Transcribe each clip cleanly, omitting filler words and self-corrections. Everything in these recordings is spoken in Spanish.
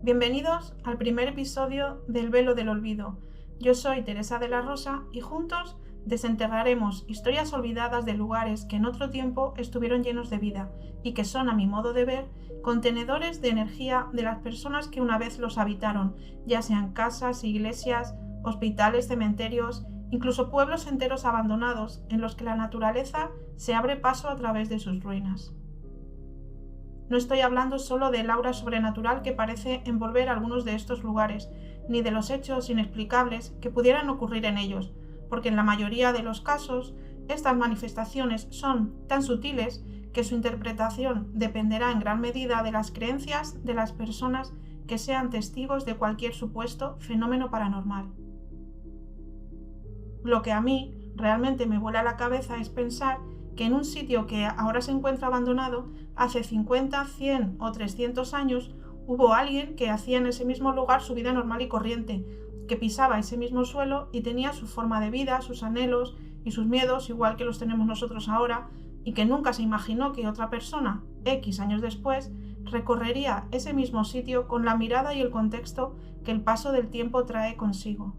Bienvenidos al primer episodio del Velo del Olvido. Yo soy Teresa de la Rosa y juntos desenterraremos historias olvidadas de lugares que en otro tiempo estuvieron llenos de vida y que son, a mi modo de ver, contenedores de energía de las personas que una vez los habitaron, ya sean casas, iglesias, hospitales, cementerios, incluso pueblos enteros abandonados en los que la naturaleza se abre paso a través de sus ruinas. No estoy hablando solo del aura sobrenatural que parece envolver algunos de estos lugares, ni de los hechos inexplicables que pudieran ocurrir en ellos, porque en la mayoría de los casos estas manifestaciones son tan sutiles que su interpretación dependerá en gran medida de las creencias de las personas que sean testigos de cualquier supuesto fenómeno paranormal. Lo que a mí realmente me vuela la cabeza es pensar que en un sitio que ahora se encuentra abandonado, hace 50, 100 o 300 años hubo alguien que hacía en ese mismo lugar su vida normal y corriente, que pisaba ese mismo suelo y tenía su forma de vida, sus anhelos y sus miedos, igual que los tenemos nosotros ahora, y que nunca se imaginó que otra persona, X años después, recorrería ese mismo sitio con la mirada y el contexto que el paso del tiempo trae consigo.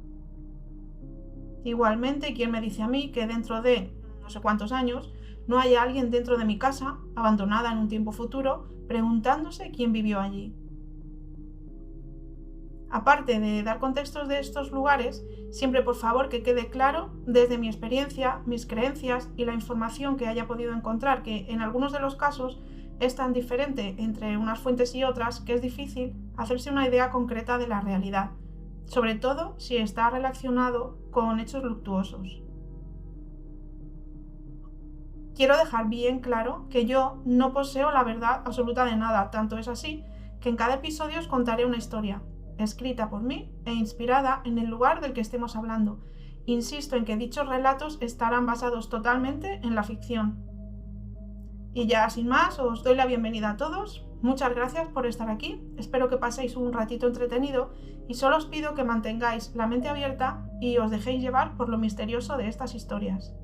Igualmente, ¿quién me dice a mí que dentro de no sé cuántos años no haya alguien dentro de mi casa, abandonada en un tiempo futuro, preguntándose quién vivió allí? Aparte de dar contextos de estos lugares, siempre por favor que quede claro, desde mi experiencia, mis creencias y la información que haya podido encontrar, que en algunos de los casos es tan diferente entre unas fuentes y otras que es difícil hacerse una idea concreta de la realidad, sobre todo si está relacionado con hechos luctuosos. Quiero dejar bien claro que yo no poseo la verdad absoluta de nada, tanto es así que en cada episodio os contaré una historia, escrita por mí e inspirada en el lugar del que estemos hablando. Insisto en que dichos relatos estarán basados totalmente en la ficción. Y ya sin más, os doy la bienvenida a todos. Muchas gracias por estar aquí, espero que paséis un ratito entretenido y solo os pido que mantengáis la mente abierta y os dejéis llevar por lo misterioso de estas historias.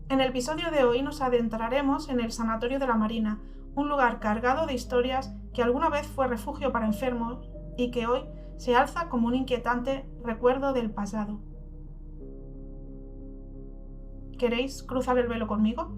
En el episodio de hoy nos adentraremos en el Sanatorio de la Marina, un lugar cargado de historias que alguna vez fue refugio para enfermos y que hoy se alza como un inquietante recuerdo del pasado. ¿Queréis cruzar el velo conmigo?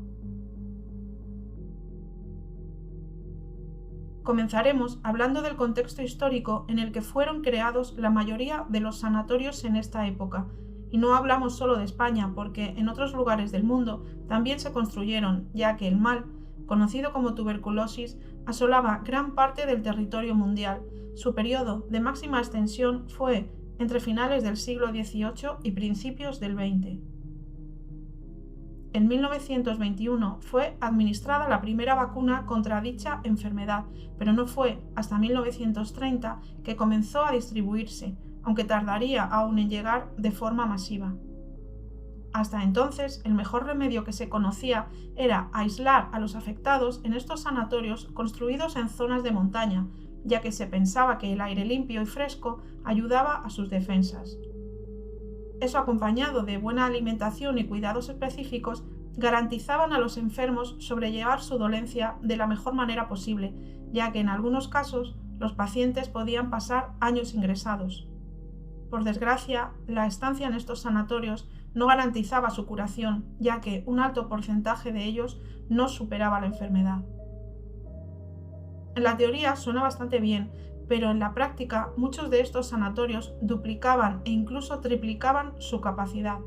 Comenzaremos hablando del contexto histórico en el que fueron creados la mayoría de los sanatorios en esta época. Y no hablamos solo de España, porque en otros lugares del mundo también se construyeron, ya que el mal, conocido como tuberculosis, asolaba gran parte del territorio mundial. Su periodo de máxima extensión fue entre finales del siglo XVIII y principios del XX. En 1921 fue administrada la primera vacuna contra dicha enfermedad, pero no fue hasta 1930 que comenzó a distribuirse, aunque tardaría aún en llegar de forma masiva. Hasta entonces, el mejor remedio que se conocía era aislar a los afectados en estos sanatorios construidos en zonas de montaña, ya que se pensaba que el aire limpio y fresco ayudaba a sus defensas. Eso, acompañado de buena alimentación y cuidados específicos, garantizaban a los enfermos sobrellevar su dolencia de la mejor manera posible, ya que en algunos casos los pacientes podían pasar años ingresados. Por desgracia, la estancia en estos sanatorios no garantizaba su curación, ya que un alto porcentaje de ellos no superaba la enfermedad. En la teoría suena bastante bien, pero en la práctica muchos de estos sanatorios duplicaban e incluso triplicaban su capacidad.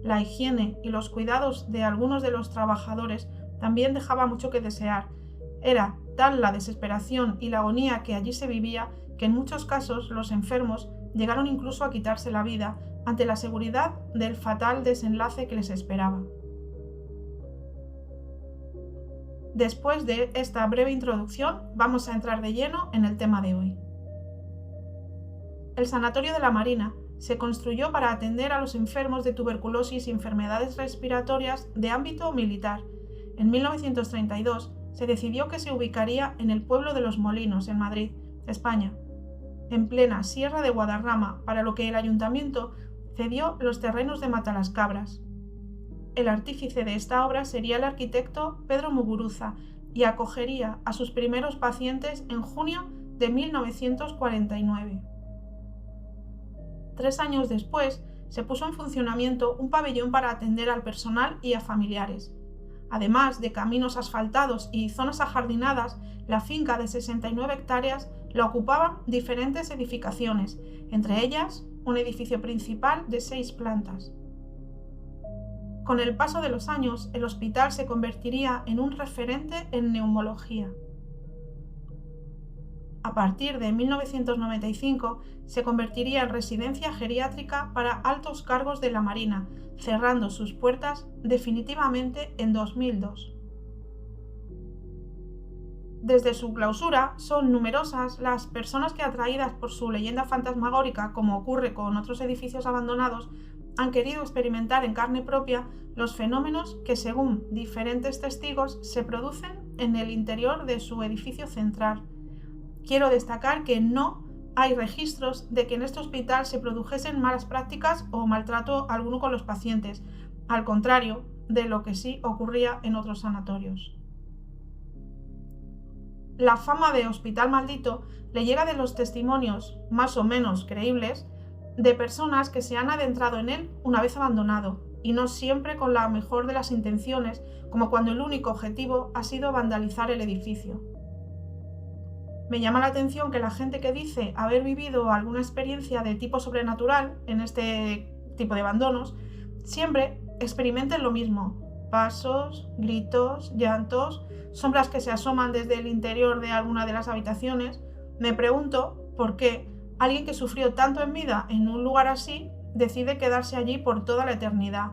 La higiene y los cuidados de algunos de los trabajadores también dejaba mucho que desear. Era tal la desesperación y la agonía que allí se vivía que en muchos casos los enfermos llegaron incluso a quitarse la vida ante la seguridad del fatal desenlace que les esperaba. Después de esta breve introducción, vamos a entrar de lleno en el tema de hoy. El Sanatorio de la Marina se construyó para atender a los enfermos de tuberculosis y enfermedades respiratorias de ámbito militar. En 1932 se decidió que se ubicaría en el pueblo de Los Molinos, en Madrid, España, en plena Sierra de Guadarrama, para lo que el ayuntamiento cedió los terrenos de Matalascabras. El artífice de esta obra sería el arquitecto Pedro Muguruza, y acogería a sus primeros pacientes en junio de 1949. 3 años después, se puso en funcionamiento un pabellón para atender al personal y a familiares. Además de caminos asfaltados y zonas ajardinadas, la finca de 69 hectáreas la ocupaban diferentes edificaciones, entre ellas un edificio principal de 6 plantas. Con el paso de los años, el hospital se convertiría en un referente en neumología. A partir de 1995, se convertiría en residencia geriátrica para altos cargos de la Marina, cerrando sus puertas definitivamente en 2002. Desde su clausura, son numerosas las personas que, atraídas por su leyenda fantasmagórica, como ocurre con otros edificios abandonados, han querido experimentar en carne propia los fenómenos que, según diferentes testigos, se producen en el interior de su edificio central. Quiero destacar que no hay registros de que en este hospital se produjesen malas prácticas o maltrato alguno con los pacientes, al contrario de lo que sí ocurría en otros sanatorios. La fama de hospital maldito le llega de los testimonios, más o menos creíbles, de personas que se han adentrado en él una vez abandonado, y no siempre con la mejor de las intenciones, como cuando el único objetivo ha sido vandalizar el edificio. Me llama la atención que la gente que dice haber vivido alguna experiencia de tipo sobrenatural en este tipo de abandonos, siempre experimenten lo mismo: pasos, gritos, llantos, sombras que se asoman desde el interior de alguna de las habitaciones. Me pregunto por qué alguien que sufrió tanto en vida en un lugar así decide quedarse allí por toda la eternidad.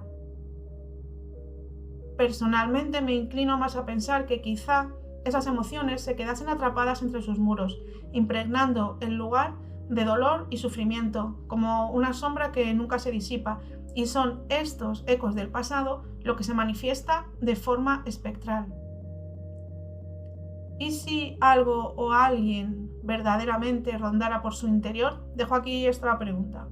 Personalmente me inclino más a pensar que quizá esas emociones se quedasen atrapadas entre sus muros, impregnando el lugar de dolor y sufrimiento, como una sombra que nunca se disipa, y son estos ecos del pasado lo que se manifiesta de forma espectral. ¿Y si algo o alguien verdaderamente rondara por su interior? Dejo aquí esta pregunta.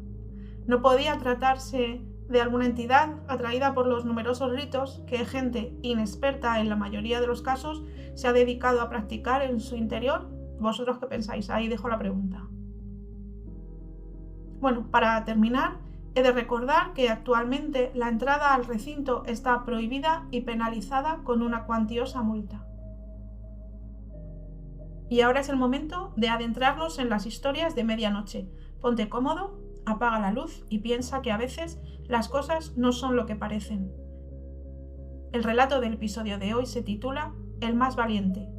¿No podía tratarse de alguna entidad atraída por los numerosos ritos que gente inexperta en la mayoría de los casos se ha dedicado a practicar en su interior? ¿Vosotros qué pensáis? Ahí dejo la pregunta. Bueno, para terminar, he de recordar que actualmente la entrada al recinto está prohibida y penalizada con una cuantiosa multa. Y ahora es el momento de adentrarnos en las historias de medianoche. Ponte cómodo, apaga la luz y piensa que a veces las cosas no son lo que parecen. El relato del episodio de hoy se titula El más valiente.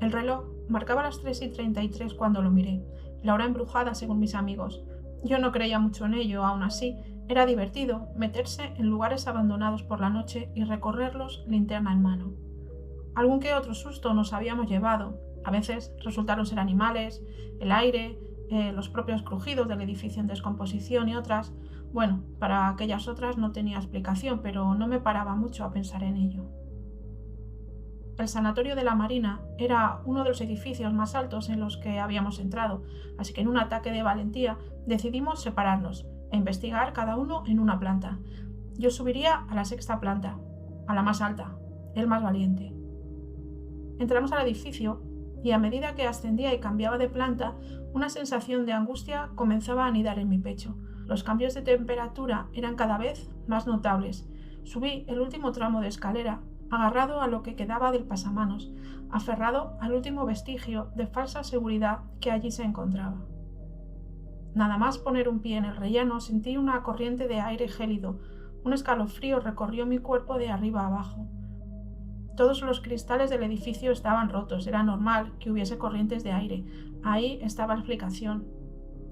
El reloj marcaba las 3:33 cuando lo miré, la hora embrujada según mis amigos. Yo no creía mucho en ello, aún así era divertido meterse en lugares abandonados por la noche y recorrerlos linterna en mano. Algún que otro susto nos habíamos llevado. A veces resultaron ser animales, el aire, los propios crujidos del edificio en descomposición y otras. Bueno, para aquellas otras no tenía explicación, pero no me paraba mucho a pensar en ello. El sanatorio de la Marina era uno de los edificios más altos en los que habíamos entrado, así que en un ataque de valentía decidimos separarnos e investigar cada uno en una planta. Yo subiría a la 6ª planta, a la más alta, el más valiente. Entramos al edificio y a medida que ascendía y cambiaba de planta, una sensación de angustia comenzaba a anidar en mi pecho. Los cambios de temperatura eran cada vez más notables. Subí el último tramo de escalera, agarrado a lo que quedaba del pasamanos, aferrado al último vestigio de falsa seguridad que allí se encontraba. Nada más poner un pie en el rellano, sentí una corriente de aire gélido. Un escalofrío recorrió mi cuerpo de arriba a abajo. Todos los cristales del edificio estaban rotos. Era normal que hubiese corrientes de aire. Ahí estaba la explicación.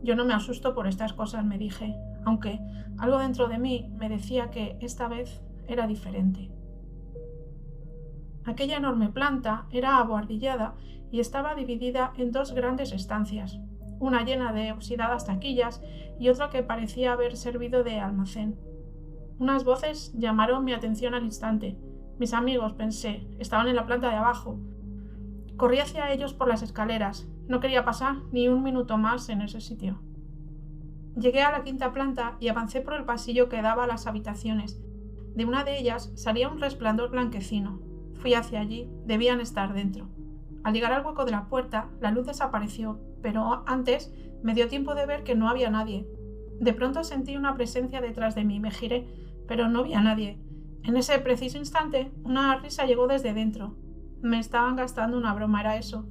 Yo no me asusto por estas cosas, me dije, aunque algo dentro de mí me decía que esta vez era diferente. Aquella enorme planta era abohardillada y estaba dividida en 2 grandes estancias, una llena de oxidadas taquillas y otra que parecía haber servido de almacén. Unas voces llamaron mi atención al instante. Mis amigos, pensé, estaban en la planta de abajo. Corrí hacia ellos por las escaleras. No quería pasar ni un minuto más en ese sitio. Llegué a la 5ª planta y avancé por el pasillo que daba a las habitaciones. De una de ellas salía un resplandor blanquecino. Fui hacia allí, debían estar dentro. Al llegar al hueco de la puerta, la luz desapareció, pero antes me dio tiempo de ver que no había nadie. De pronto sentí una presencia detrás de mí, me giré, pero no vi a nadie. En ese preciso instante, una risa llegó desde dentro. Me estaban gastando una broma, era eso.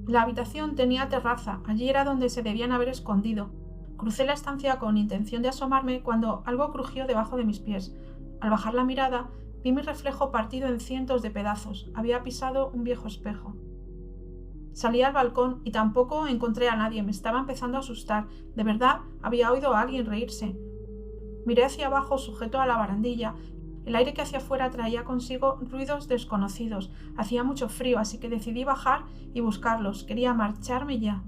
La habitación tenía terraza, allí era donde se debían haber escondido. Crucé la estancia con intención de asomarme cuando algo crujió debajo de mis pies. Al bajar la mirada, vi mi reflejo partido en cientos de pedazos. Había pisado un viejo espejo. Salí al balcón y tampoco encontré a nadie. Me estaba empezando a asustar. De verdad, había oído a alguien reírse. Miré hacia abajo sujeto a la barandilla. El aire que hacia afuera traía consigo ruidos desconocidos. Hacía mucho frío, así que decidí bajar y buscarlos. Quería marcharme ya.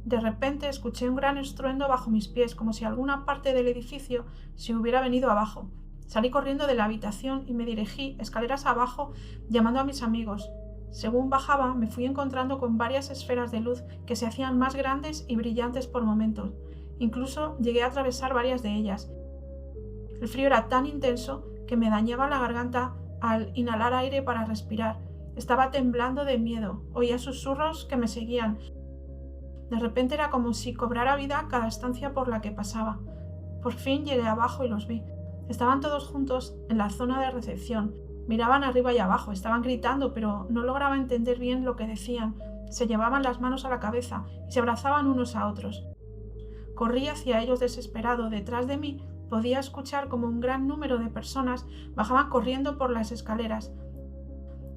De repente escuché un gran estruendo bajo mis pies, como si alguna parte del edificio se hubiera venido abajo. Salí corriendo de la habitación y me dirigí escaleras abajo llamando a mis amigos. Según bajaba, me fui encontrando con varias esferas de luz que se hacían más grandes y brillantes por momentos. Incluso llegué a atravesar varias de ellas. El frío era tan intenso que me dañaba la garganta al inhalar aire para respirar. Estaba temblando de miedo. Oía susurros que me seguían. De repente era como si cobrara vida cada estancia por la que pasaba. Por fin llegué abajo y los vi. Estaban todos juntos en la zona de recepción. Miraban arriba y abajo, estaban gritando, pero no lograba entender bien lo que decían. Se llevaban las manos a la cabeza y se abrazaban unos a otros. Corrí hacia ellos desesperado. Detrás de mí podía escuchar como un gran número de personas bajaban corriendo por las escaleras.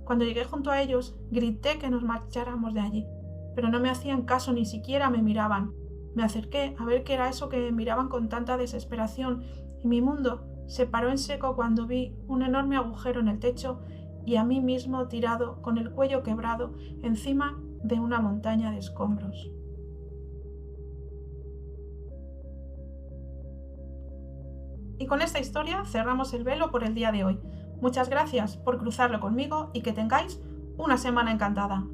Cuando llegué junto a ellos, grité que nos marcháramos de allí, pero no me hacían caso, ni siquiera me miraban. Me acerqué a ver qué era eso que miraban con tanta desesperación y mi mundo se paró en seco cuando vi un enorme agujero en el techo y a mí mismo tirado con el cuello quebrado encima de una montaña de escombros. Y con esta historia cerramos el velo por el día de hoy. Muchas gracias por cruzarlo conmigo y que tengáis una semana encantada.